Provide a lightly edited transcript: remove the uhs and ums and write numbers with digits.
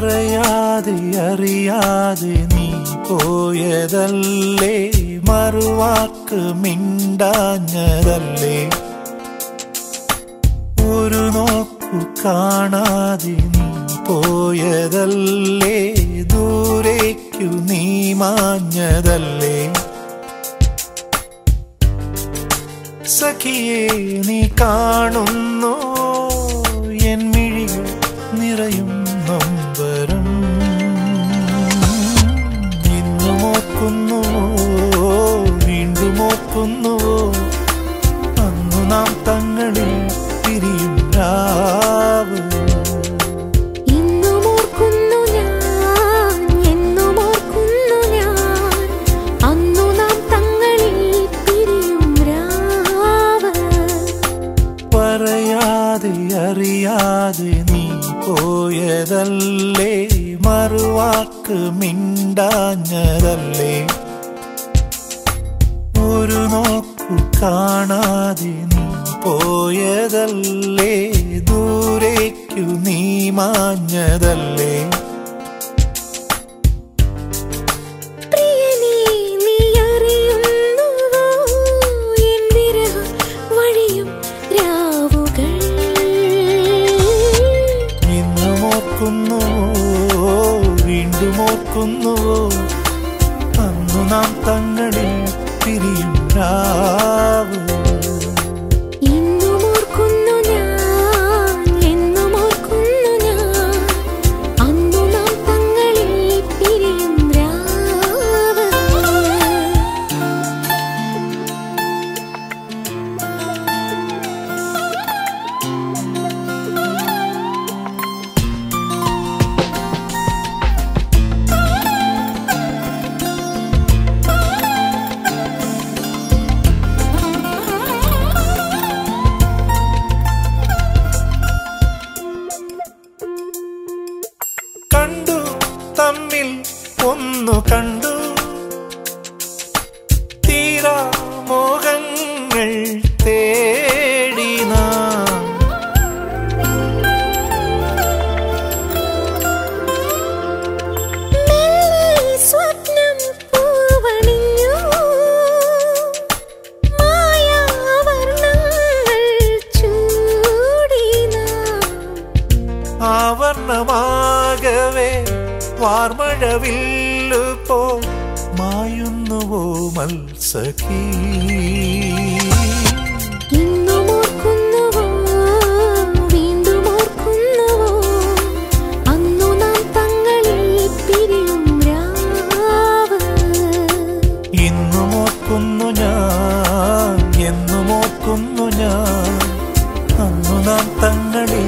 പറയാതെ അറിയാതെ നീ പോയതല്ലേ, മറുവാക്ക് മിണ്ടാഞ്ഞതല്ലേ, ഒരു നോക്കു കാണാതെ നീ പോയതല്ലേ, ദൂരേക്കു നീ മാഞ്ഞതല്ലേ. സഖിയേ നീ കാണുന്നു എൻ മിഴികൾ നിറയും നൊമ്പരം, ഇന്നും ഓർക്കുന്നുവോ വീണ്ടും ഓർക്കുന്നുവോ അന്നു നാം തങ്ങളിൽ പിരിയും രാവ്. പറയാതെ അറിയാതെ നീ പോയതല്ലേ, മറുവാക്ക് മിണ്ടാഞ്ഞതല്ലേ, ഒരു നോക്കു കാണാതെ നീ പോയതല്ലേ, ദൂരേക്കു നീ മാഞ്ഞതല്ലേ. വീണ്ടും ഓർക്കുന്നുവോ അന്നു നാം തങ്ങളിൽ പിരിയും രാവ്. കണ്ടു തമ്മിൽ ഒന്നു കണ്ടു, തീരാ മോഹങ്ങൾ തേടി നാം, സ്വപ്നം പൂവണിഞ്ഞു, മായാവർണ്ണങ്ങൾ ചൂടി നാം, ആവർണമാകവേ വാർമഴവില്ലു പോ മായുന്നുവോ മത്സഖി. ഇന്നും ഓർക്കുന്നുവോ വീണ്ടും ഓർക്കുന്നുവോ അന്നു നാം തങ്ങളിൽ പിരിയും രാവ്. ഇന്നും ഓർക്കുന്നു ഞാൻ എന്നും ഓർക്കുന്നു ഞാൻ അന്നു നാം തങ്ങളിൽ